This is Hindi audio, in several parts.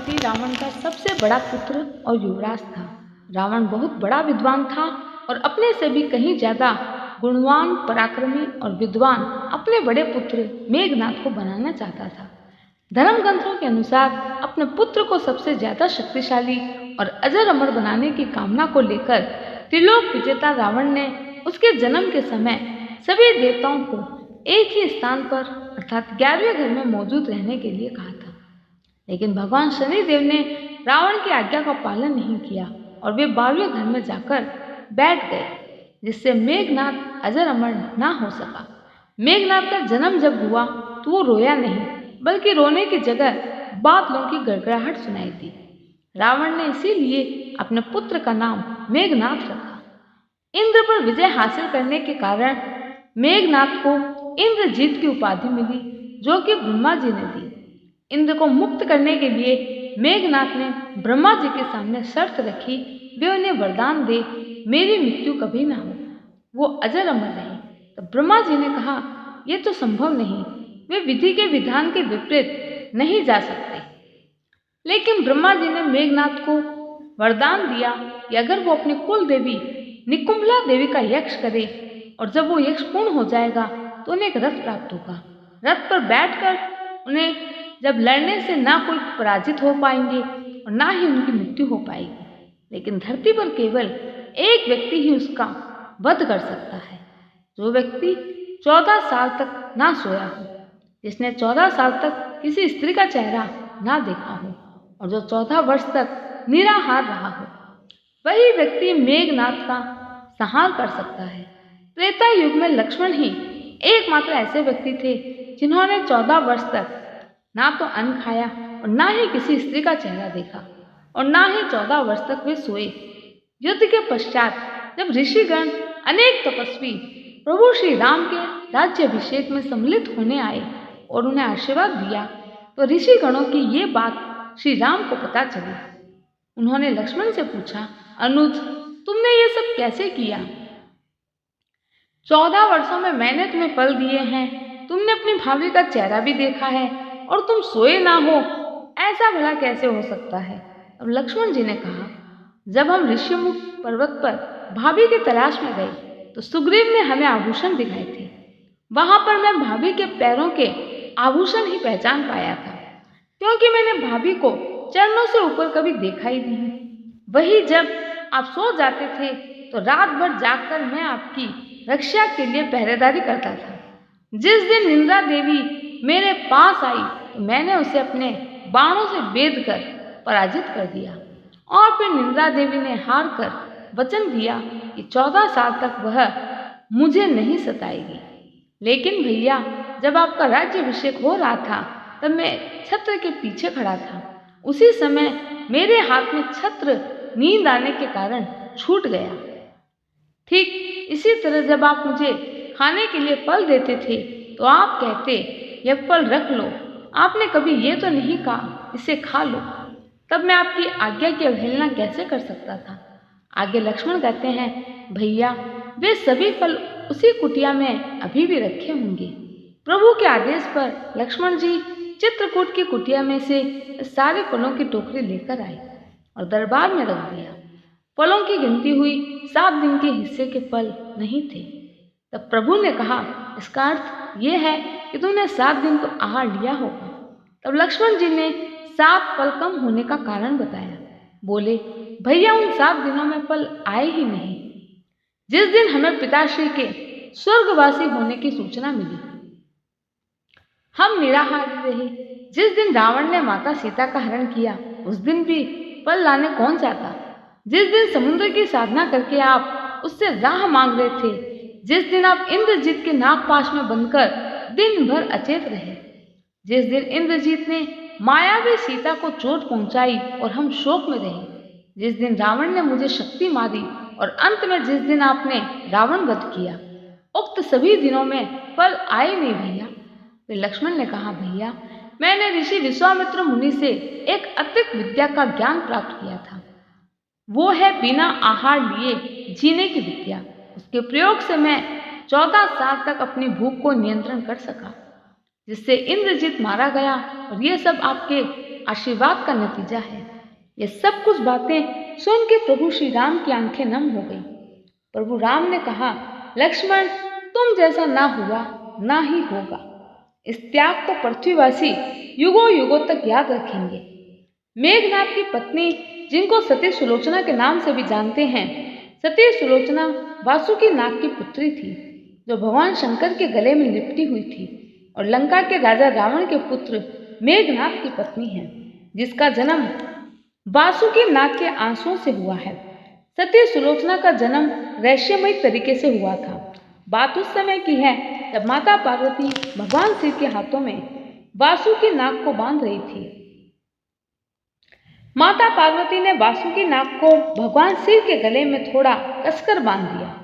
प्रजापति रावण का सबसे बड़ा पुत्र और युवराज था। रावण बहुत बड़ा विद्वान था और अपने से भी कहीं ज्यादा गुणवान, पराक्रमी और विद्वान अपने बड़े पुत्र मेघनाथ को बनाना चाहता था। धर्म ग्रंथों के अनुसार अपने पुत्र को सबसे ज्यादा शक्तिशाली और अजर अमर बनाने की कामना को लेकर त्रिलोक विजेता रावण ने उसके जन्म के समय सभी देवताओं को एक ही स्थान पर अर्थात 11वें घर में मौजूद रहने के लिए कहा था। लेकिन भगवान शनिदेव ने रावण की आज्ञा का पालन नहीं किया और वे 12वें घर में जाकर बैठ गए, जिससे मेघनाथ अजर अमर ना हो सका। मेघनाथ का जन्म जब हुआ तो वो रोया नहीं, बल्कि रोने की जगह बादलों की गड़गड़ाहट सुनाई दी। रावण ने इसीलिए अपने पुत्र का नाम मेघनाथ रखा। इंद्र पर विजय हासिल करने के कारण मेघनाथ को इंद्रजीत की उपाधि मिली, जो कि ब्रह्मा जी ने दी। इंद्र को मुक्त करने के लिए मेघनाथ ने ब्रह्मा जी के सामने शर्त रखी, वे उन्हें वरदान दे मेरी मृत्यु कभी ना हो, वो अजर अमर रहे। तो ब्रह्मा जी ने कहा, यह तो संभव नहीं, वे विधि के विधान के विपरीत नहीं जा सकते। लेकिन ब्रह्मा जी ने मेघनाथ को वरदान दिया कि अगर वो अपनी कुल देवी निकुंभला देवी का यक्ष करे और जब वो यक्ष पूर्ण हो जाएगा तो उन्हें एक रथ प्राप्त होगा। रथ पर बैठकर उन्हें जब लड़ने से ना कोई पराजित हो पाएंगे और ना ही उनकी मृत्यु हो पाएगी, लेकिन धरती पर केवल एक व्यक्ति ही उसका वध कर सकता है, जो व्यक्ति 14 साल तक ना सोया हो, जिसने 14 साल तक किसी स्त्री का चेहरा ना देखा हो और जो 14 वर्ष तक निराहार रहा हो, वही व्यक्ति मेघनाथ का संहार कर सकता है। त्रेता युग में लक्ष्मण ही एकमात्र ऐसे व्यक्ति थे जिन्होंने 14 वर्ष तक ना तो अन्न खाया और ना ही किसी स्त्री का चेहरा देखा और ना ही 14 वर्ष तक वे सोए। युद्ध के पश्चात जब ऋषिगण अनेक तपस्वी प्रभु श्री राम के राज्याभिषेक में सम्मिलित होने आए और उन्हें आशीर्वाद दिया, तो ऋषिगणों की ये बात श्री राम को पता चली। उन्होंने लक्ष्मण से पूछा, अनुज, तुमने ये सब कैसे किया? 14 वर्षों में मैंने तुम्हें फल दिए हैं, तुमने अपनी भाभी का चेहरा भी देखा है और तुम सोए ना हो, ऐसा भला कैसे हो सकता है? अब लक्ष्मण जी ने कहा, जब हम ऋषिमुख पर्वत पर भाभी की तलाश में गए तो सुग्रीव ने हमें आभूषण दिखाए थे। वहां पर मैं भाभी के पैरों के आभूषण ही पहचान पाया था, क्योंकि मैंने भाभी को चरणों से ऊपर कभी देखा ही नहीं। वही जब आप सो जाते थे तो रात भर जागकर मैं आपकी रक्षा के लिए पहरेदारी करता था। जिस दिन निंद्रा देवी मेरे पास आई तो मैंने उसे अपने बाणों से बेध कर पराजित कर दिया और फिर निंद्रा देवी ने हार कर वचन दिया कि 14 साल तक वह मुझे नहीं सताएगी। लेकिन भैया, जब आपका राज्याभिषेक हो रहा था तब मैं छत्र के पीछे खड़ा था। उसी समय मेरे हाथ में छत्र नींद आने के कारण छूट गया। ठीक इसी तरह जब आप मुझे खाने के लिए फल देते थे तो आप कहते, यह फल रख लो, आपने कभी ये तो नहीं कहा इसे खा लो। तब मैं आपकी आज्ञा की अवहेलना कैसे कर सकता था? आगे लक्ष्मण कहते हैं, भैया, वे सभी फल उसी कुटिया में अभी भी रखे होंगे। प्रभु के आदेश पर लक्ष्मण जी चित्रकूट की कुटिया में से सारे फलों की टोकरी लेकर आए और दरबार में रख दिया। फलों की गिनती हुई, 7 दिन के हिस्से के फल नहीं थे। तब प्रभु ने कहा, इसका अर्थ यह है कि तुमने 7 दिन तो आहार लिया होगा। तब लक्ष्मण जी ने 7 फल कम होने का कारण बताया। बोले, भैया, उन 7 दिनों में फल आए ही नहीं। जिस दिन हमें पिताश्री के स्वर्गवासी होने की सूचना मिली, हम निराहार रहे। जिस दिन रावण ने माता सीता का हरण किया, उस दिन भी फल लाने कौन जाता? जिस दिन समुद्र की साधना करके आप उससे राह मांग रहे थे, जिस दिन आप इंद्रजीत के नागपाश में बंधकर दिन भर अचेत रहे, जिस दिन इंद्रजीत ने मायावी सीता को चोट पहुंचाई और हम शोक में रहे, जिस दिन रावण ने मुझे शक्ति मारी और अंत में जिस दिन आपने रावण वध किया, उक्त सभी दिनों में फल आए नहीं भैया। फिर लक्ष्मण ने कहा, भैया, मैंने ऋषि विश्वामित्र मुनि से एक अतिरिक्त विद्या का ज्ञान प्राप्त किया था। वो है बिना आहार लिए जीने की विद्या। उसके प्रयोग से मैं 14 साल तक अपनी भूख को नियंत्रण कर सका, जिससे इंद्रजीत मारा गया और ये सब आपके आशीर्वाद का नतीजा है। ये सब कुछ बातें सुन के प्रभु श्री राम की आंखें नम हो गई। प्रभु राम ने कहा, लक्ष्मण, तुम जैसा ना हुआ ना ही होगा। इस त्याग को पृथ्वीवासी युगों युगों तक याद रखेंगे। मेघनाथ की पत्नी, जिनको सती सुलोचना के नाम से भी जानते हैं, सती सुलोचना वासुकी नाग की पुत्री थी, जो भगवान शंकर के गले में लिपटी हुई थी और लंका के राजा रावण के पुत्र मेघनाथ की पत्नी है, जिसका जन्म वासुकी नाग के आंसुओं से हुआ है। सती सुलोचना का जन्म रहस्यमय तरीके से हुआ था। बात उस समय की है जब माता पार्वती भगवान शिव के हाथों में वासुकी नाग को बांध रही थी। माता पार्वती ने वासुकी नाग को भगवान शिव के गले में थोड़ा कसकर बांध दिया,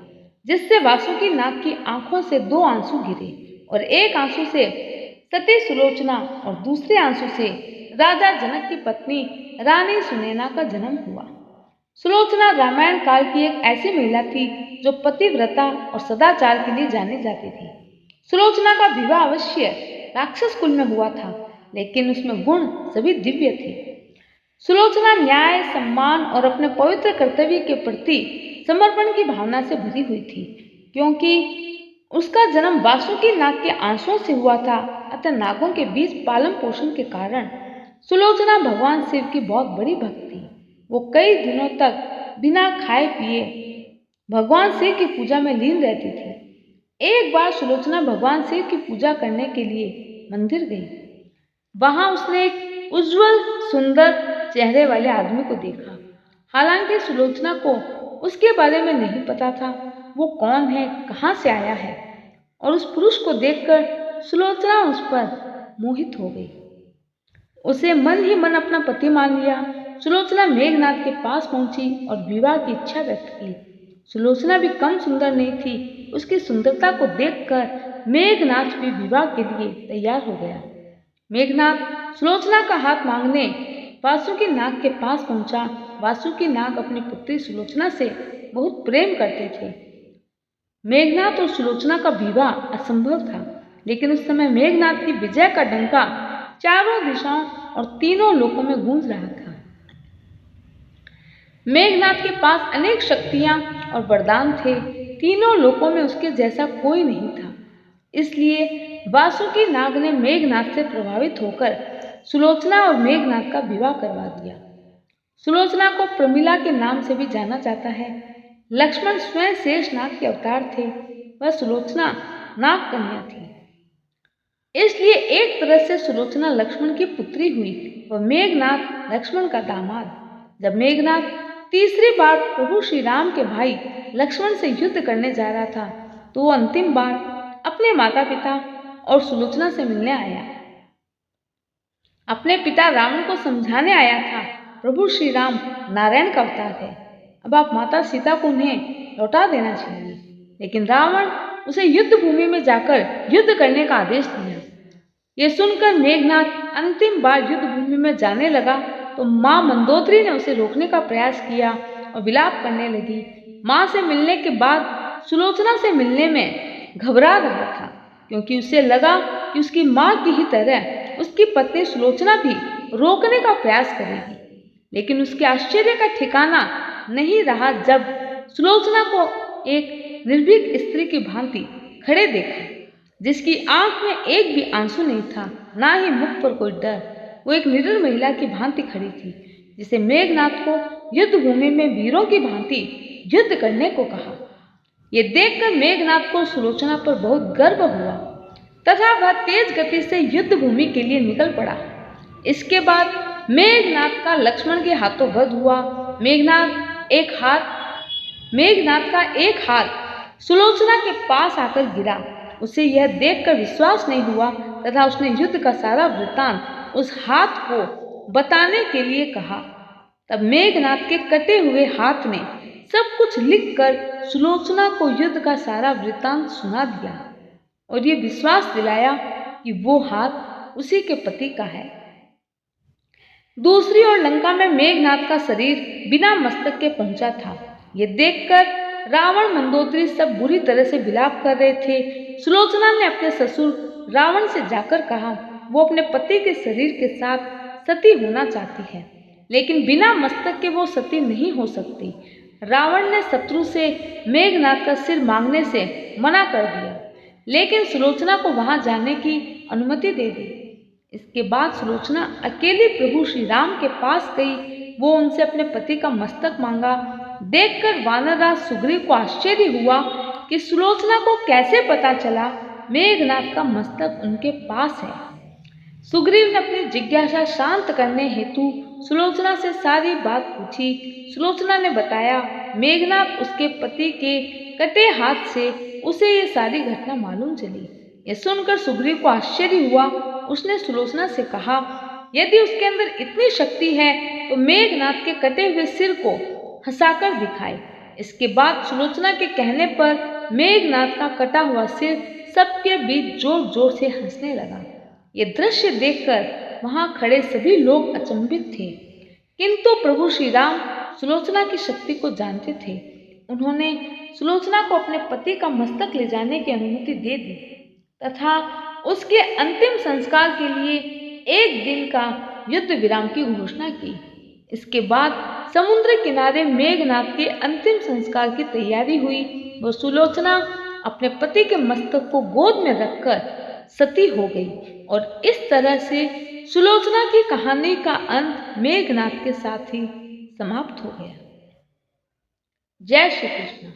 जिससे वासुकी नाग की आंखों से 2 आंसू गिरे और एक आंसू से सती सुलोचना और दूसरे आंसू से राजा जनक की पत्नी रानी सुनैना का जन्म हुआ। सुलोचना रामायण काल की एक ऐसी महिला थी जो पतिव्रता और सदाचार के लिए जानी जाती थी। सुलोचना का विवाह अवश्य राक्षस कुल में हुआ था, लेकिन उसमें गुण सभी दिव्य थे। सुलोचना न्याय, सम्मान और अपने पवित्र कर्तव्य के प्रति समर्पण की भावना से भरी हुई थी। क्योंकि उसका जन्म वासुकी नाग के आंसुओं से हुआ था, अतः नागों के बीच पालन पोषण के कारण सुलोचना भगवान शिव की बहुत बड़ी भक्त थी। वो कई दिनों तक बिना खाए पिए भगवान शिव की पूजा में लीन रहती थी। एक बार सुलोचना भगवान शिव की पूजा करने के लिए मंदिर गई। वहां उसने एक उज्जवल सुंदर चेहरे वाले आदमी को देखा। हालांकि सुलोचना को उसके बारे में नहीं पता था वो कौन है, कहाँ से आया है, और उस पुरुष को देखकर सुलोचना उस पर मोहित हो गई। उसे मन ही मन अपना पति मान लिया। सुलोचना मेघनाथ के पास पहुंची और विवाह की इच्छा व्यक्त की। सुलोचना भी कम सुंदर नहीं थी। उसकी सुंदरता को देखकर मेघनाथ भी विवाह के लिए तैयार हो गया। मेघनाथ सुलोचना का हाथ मांगने वासुकी नाग के पास पहुंचा। वासुकी नाग अपनी पुत्री सुलोचना से बहुत प्रेम करते थे। मेघनाथ और सुलोचना का विवाह असंभव था, लेकिन उस समय मेघनाथ की विजय का डंका चारों दिशाओं और तीनों लोकों में गूंज रहा था। मेघनाथ के पास अनेक शक्तियां और वरदान थे। तीनों लोकों में उसके जैसा कोई नहीं था। इसलिए वासुकी नाग ने मेघनाथ से प्रभावित होकर सुलोचना और मेघनाथ का विवाह करवा दिया। सुलोचना को प्रमिला के नाम से भी जाना जाता है। लक्ष्मण स्वयं शेष नाग के अवतार थे। वह सुलोचना नाग कन्या थी। इसलिए एक तरह से सुलोचना लक्ष्मण की पुत्री हुई और मेघनाथ लक्ष्मण का दामाद। जब मेघनाथ तीसरी बार प्रभु श्री राम के भाई लक्ष्मण से युद्ध करने जा रहा था, तो वो अंतिम बार अपने माता पिता और सुलोचना से मिलने आया। अपने पिता रावण को समझाने आया था, प्रभु श्री राम नारायण का अवतार है, अब आप माता सीता को उन्हें लौटा देना चाहिए। लेकिन रावण उसे युद्ध भूमि में जाकर युद्ध करने का आदेश दिया। ये सुनकर मेघनाथ अंतिम बार युद्ध भूमि में जाने लगा तो माँ मंदोदरी ने उसे रोकने का प्रयास किया और विलाप करने लगी। माँ से मिलने के बाद सुलोचना से मिलने में घबरा रहा था, क्योंकि उसे लगा कि उसकी माँ की ही तरह उसकी पत्नी सुलोचना भी रोकने का प्रयास करेगी। लेकिन उसके आश्चर्य का ठिकाना नहीं रहा जब सुलोचना को एक निर्भीक स्त्री की भांति खड़े देखा, जिसकी आंख में एक भी आंसू नहीं था, ना ही मुख पर कोई डर। वो एक निडर महिला की भांति खड़ी थी, जिसे मेघनाथ को युद्ध भूमि में वीरों की भांति युद्ध करने को कहा। ये देखकर मेघनाथ को सुलोचना पर बहुत गर्व हुआ तथा वह तेज गति से युद्ध भूमि के लिए निकल पड़ा। इसके बाद मेघनाथ का लक्ष्मण के हाथों वध हुआ। मेघनाथ का एक हाथ सुलोचना के पास आकर गिरा। उसे यह देखकर विश्वास नहीं हुआ तथा उसने युद्ध का सारा वृत्तांत उस हाथ को बताने के लिए कहा। तब मेघनाथ के कटे हुए हाथ ने सब कुछ लिखकर सुलोचना को युद्ध का सारा वृत्तांत सुना दिया और ये विश्वास दिलाया कि वो हाथ उसी के पति का है। दूसरी ओर लंका में मेघनाथ का शरीर बिना मस्तक के पहुंचा था। ये देखकर रावण मंदोदरी सब बुरी तरह से विलाप कर रहे थे। सुलोचना ने अपने ससुर रावण से जाकर कहा वो अपने पति के शरीर के साथ सती होना चाहती है, लेकिन बिना मस्तक के वो सती नहीं हो सकती। रावण ने शत्रु से मेघनाद का सिर मांगने से मना कर दिया, लेकिन सुलोचना को वहां जाने की अनुमति दे दी। इसके बाद सुलोचना अकेली प्रभु श्री राम के पास गई। वो उनसे अपने पति का मस्तक मांगा। देखकर वानरराज सुग्रीव को आश्चर्य हुआ कि सुलोचना को कैसे पता चला मेघनाद का मस्तक उनके पास है। सुग्रीव ने अपनी जिज्ञासा शांत करने हेतु सुलोचना से सारी बात पूछी। सुलोचना ने बताया मेघनाद उसके पति के कटे हाथ से उसे ये सारी घटना मालूम चली। यह सुनकर सुग्रीव को आश्चर्य हुआ। उसने सुलोचना से कहा, यदि उसके अंदर इतनी शक्ति है तो मेघनाद के कटे हुए सिर को हंसाकर दिखाए। इसके बाद सुलोचना के कहने पर मेघनाद का कटा हुआ सिर सबके बीच जोर जोर से हंसने लगा। ये दृश्य देखकर वहां खड़े सभी लोग अचंभित थे, किंतु प्रभु श्री राम सुलोचना की शक्ति को जानते थे। उन्होंने सुलोचना को अपने पति का मस्तक ले जाने की अनुमति दे दी तथा उसके अंतिम संस्कार के लिए 1 दिन का युद्ध विराम की घोषणा की। इसके बाद समुद्र किनारे मेघनाद के अंतिम संस्कार की तैयारी हुई। वह सुलोचना अपने पति के मस्तक को गोद में रखकर सती हो गई और इस तरह से सुलोचना की कहानी का अंत मेघनाद के साथ ही समाप्त हो गया। जय श्री कृष्ण।